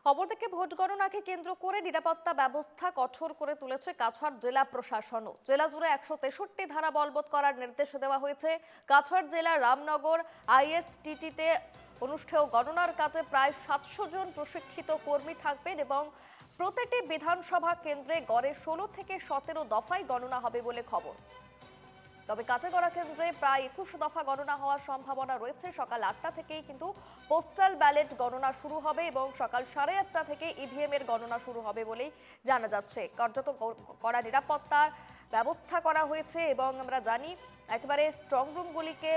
অপরদিকে ভোট গণনাকে কেন্দ্র করে নিরাপত্তা ব্যবস্থা কঠোর করে তুলেছে কাছাড় জেলা প্রশাসনও। জেলা জুড়ে 163 ধারা বলবৎ করার নির্দেশ দেওয়া হয়েছে। কাছাড় জেলার রামনগর আইএসটিটিতে অনুষ্ঠেয় গণনার কাজে প্রায় 700 জন প্রশিক্ষিত কর্মী থাকবেন এবং প্রতিটি বিধানসভা কেন্দ্রে গড়ে 16 থেকে 17 দফায় গণনা হবে বলে খবর। তবে কাটাগড়া কেন্দ্রে প্রায় 21 দফা গণনা হওয়ার সম্ভাবনা রয়েছে। সকাল 8টা থেকেই কিন্তু পোস্টাল ব্যালট গণনা শুরু হবে এবং সকাল 8:30 থেকে ইভিএম এর গণনা শুরু হবে বলেই জানা যাচ্ছে। কার্যত কড়া নিরাপত্তার ব্যবস্থা করা হয়েছে এবং আমরা জানি একেবারে স্ট্রং রুমগুলিকে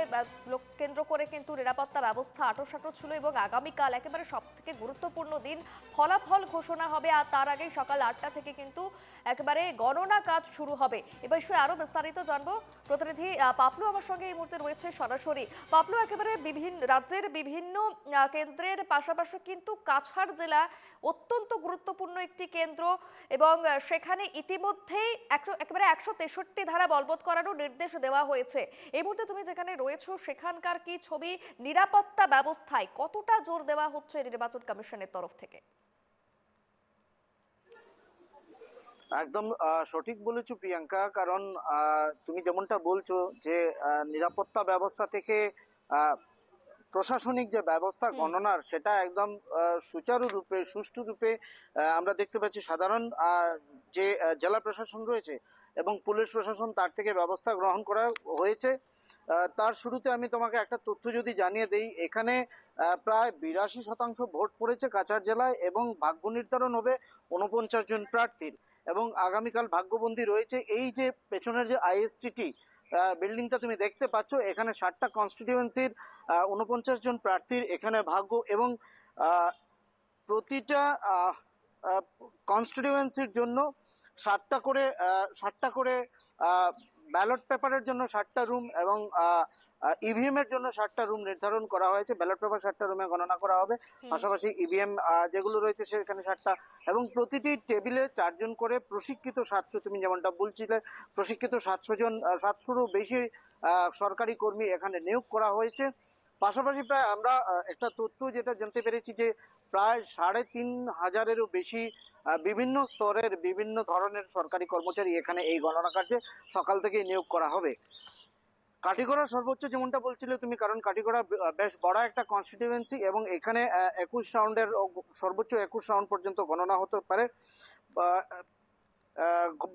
কেন্দ্র করে কিন্তু নিরাপত্তা ব্যবস্থা আঁটোসাঁটো ছিল এবং আগামীকাল একেবারে সবথেকে গুরুত্বপূর্ণ দিন, ফলাফল ঘোষণা হবে আর তার আগেই সকাল 8টা থেকে কিন্তু একেবারে গণনা কাজ শুরু হবে। এ বিষয়ে আরো বিস্তারিত জানবো, প্রতিনিধি পাপলু আমার সঙ্গে এই মুহূর্তে রয়েছে সরাসরি। পাপলু, একেবারে বিভিন্ন রাজ্যের বিভিন্ন কেন্দ্রের পাশাপাশি কিন্তু কাছাড় জেলা অত্যন্ত গুরুত্বপূর্ণ একটি কেন্দ্র এবং সেখানে ইতিমধ্যেই একেবারে 163 ধারা বলবৎ করারও নির্দেশ দেওয়া হয়েছে। এই মুহূর্তে তুমি যেখানে রয়েছো সেখানকার কি ছবি, নিরাপত্তা ব্যবস্থায় কতটা জোর দেওয়া হচ্ছে নির্বাচন কমিশনের তরফ থেকে? একদম সঠিক বলেছো প্রিয়াঙ্কা, কারণ তুমি যেমনটা বলছো যে নিরাপত্তা ব্যবস্থা থেকে প্রশাসনিক যে ব্যবস্থা গণনার সেটা একদম সুচারুরূপে সুষ্ঠুরূপে আমরা দেখতে পাচ্ছি। সাধারণ যে জেলা প্রশাসন রয়েছে এবং পুলিশ প্রশাসন তার থেকে ব্যবস্থা গ্রহণ করা হয়েছে। তার শুরুতে আমি তোমাকে একটা তথ্য যদি জানিয়ে দেই, এখানে প্রায় 82% ভোট পড়েছে কাছাড় জেলায় এবং ভাগ্য নির্ধারণ হবে 49 জন প্রার্থীর এবং আগামীকাল ভাগ্যবন্দী রয়েছে। এই যে পেছনের যে আইএসটিটি বিল্ডিংটা তুমি দেখতে পাচ্ছ, এখানে 7টা কনস্টিটিউয়েন্সির 49 জন প্রার্থীর এখানে ভাগ্য এবং প্রতিটা কনস্টিটিউয়েন্সির জন্য 7টা করে ব্যালট পেপারের জন্য 7টা রুম এবং ইভিএম এর জন্য 7টা রুম নির্ধারণ করা হয়েছে। ব্যালট পেপার 7টা রুমে গণনা করা হবে, পাশাপাশি ইভিএম যেগুলো রয়েছে সেখানে 7টা এবং প্রতিটি টেবিলে 4 জন করে প্রশিক্ষিত 700, তুমি যেমনটা বলছিলে প্রশিক্ষিত 700 জন, 700রও বেশি সরকারি কর্মী এখানে নিয়োগ করা হয়েছে। পাশাপাশি প্রায় আমরা একটা তথ্য যেটা জানতে পেরেছি যে প্রায় 3,500-এরও বেশি বিভিন্ন স্তরের বিভিন্ন ধরনের সরকারি কর্মচারী এখানে এই গণনা কার্যে সকাল থেকেই নিয়োগ করা হবে। কাটিগড়া সর্বোচ্চ যেমনটা বলছিলে তুমি, কারণ কাটিগড়া বেশ বড় একটা কনস্টিটিউয়েন্সি এবং এখানে 21 রাউন্ডের সর্বোচ্চ 21 রাউন্ড পর্যন্ত গণনা হতে পারে।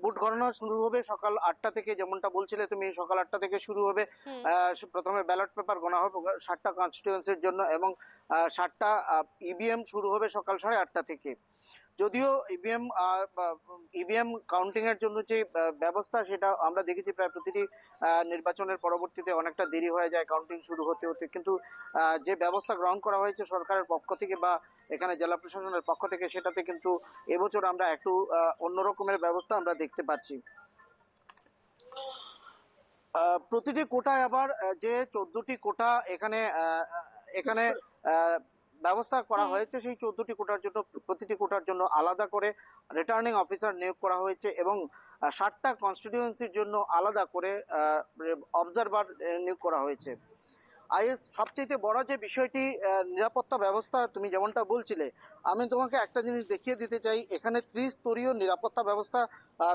ভোট গণনা শুরু হবে সকাল 8টা থেকে, যেমনটা বলছিলে তুমি সকাল 8টা থেকে শুরু হবে। প্রথমে ব্যালট পেপার গণনা হবে 7টা কনস্টিটিউয়েন্সির জন্য এবং 7টা ইভিএম শুরু হবে সকাল 8:30 থেকে। যদিও ইভিএম কাউন্টিং এর জন্য যে ব্যবস্থা সেটা আমরা দেখেছি প্রায় প্রতিটি নির্বাচনের পরবর্তীতে অনেকটা দেরি হয়ে যায় কাউন্টিং শুরু হতে হতে, কিন্তু যে ব্যবস্থা গ্রহণ করা হয়েছে সরকারের পক্ষ থেকে বা এখানে জেলা প্রশাসনের পক্ষ থেকে সেটাতে কিন্তু এবছর আমরা একটু অন্যরকমের ব্যবস্থা আমরা দেখতে পাচ্ছি। প্রতিটি কোটায় আবার যে 14টি কোটা এখানে এখানে ব্যবস্থা করা হয়েছে, সেই 14টি কোটার জন্য প্রতিটি কোটার জন্য আলাদা করে রিটার্নিং অফিসার নিয়োগ করা হয়েছে এবং 7টা কনস্টিটিউয়েন্সির জন্য আলাদা করে অবজারভার নিয়োগ করা হয়েছে। আইএস সবচেয়ে বড় যে বিষয়টি নিরাপত্তা ব্যবস্থা তুমি যেমনটা বলছিলে, আমি তোমাকে একটা জিনিস দেখিয়ে দিতে চাই। এখানে ত্রিস্তরীয় নিরাপত্তা ব্যবস্থা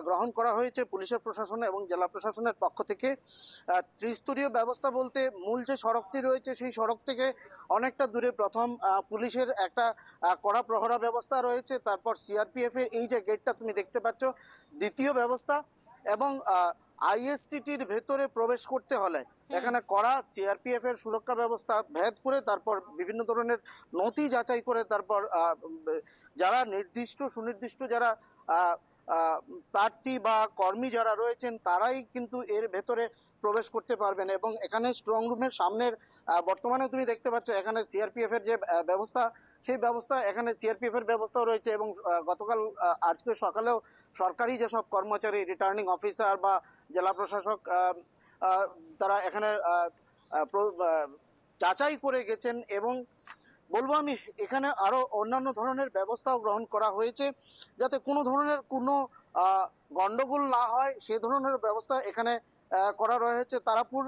গ্রহণ করা হয়েছে পুলিশের প্রশাসন এবং জেলা প্রশাসনের পক্ষ থেকে। ত্রিস্তরীয় ব্যবস্থা বলতে মূল যে সড়কটি রয়েছে সেই সড়ক থেকে অনেকটা দূরে প্রথম পুলিশের একটা কড়া প্রহরা ব্যবস্থা রয়েছে, তারপর সিআরপিএফ এর এই যে গেটটা তুমি দেখতে পাচ্ছ দ্বিতীয় ব্যবস্থা, এবং আইএসটিটির ভেতরে প্রবেশ করতে হলে এখানে কড়া সিআরপিএফ এর সুরক্ষা ব্যবস্থা ভেদ করে তারপর বিভিন্ন ধরনের নথি যাচাই করে তারপর যারা সুনির্দিষ্ট যারা প্রার্থী বা কর্মী যারা রয়েছেন তারাই কিন্তু এর ভেতরে প্রবেশ করতে পারবেন। এবং এখানে স্ট্রং রুমের সামনের বর্তমানে তুমি দেখতে পাচ্ছ এখানে সিআরপিএফ এর যে ব্যবস্থা সেই ব্যবস্থা, এখানে সিআরপিএফ এর ব্যবস্থাও রয়েছে এবং গতকাল আজকে সকালেও সরকারি যেসব কর্মচারী রিটার্নিং অফিসার বা জেলা প্রশাসক তারা এখানে যাচাই করে গেছেন। এবং বলবো আমি এখানে আরো অন্যান্য ধরনের ব্যবস্থাও গ্রহণ করা হয়েছে যাতে কোনো ধরনের কোনো গন্ডগোল না হয়, সে ধরনের ব্যবস্থা এখানে করা রয়েছে। তারাপুর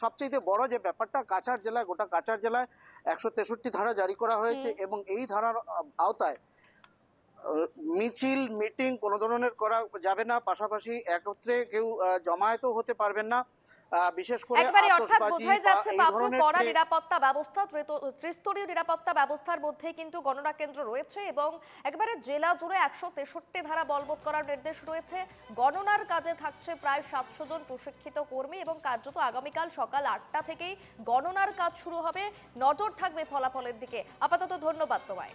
সবচেয়ে বড় যে ব্যাপারটা, কাছাড় জেলায় গোটা কাছাড় জেলায় 163 ধারা জারি করা হয়েছে এবং এই ধারার আওতায় মিছিল মিটিং কোনো ধরনের করা যাবে না, পাশাপাশি একত্রে কেউ জমায়েতও হতে পারবেন না। বিশেষ করে একবারে অর্থাৎ আতশবাজি বোঝাই বা যাচ্ছে এই পাপ্পু ধরনের কড়া যে নিরাপত্তা ব্যবস্থা ত্রিস্তরীয় নিরাপত্তা ব্যবস্থার মধ্যেই কিন্তু গণনা কেন্দ্র রয়েছে এবং একেবারে জেলা জুড়ে 163 ধারা বলবৎ করার নির্দেশ রয়েছে। গণনার কাজে থাকছে প্রায় 700 জন প্রশিক্ষিত কর্মী এবং কার্যত আগামীকাল সকাল 8টা থেকেই গণনার কাজ শুরু হবে। নজর থাকবে ফলাফলের দিকে। আপাতত ধন্যবাদ তোমায়।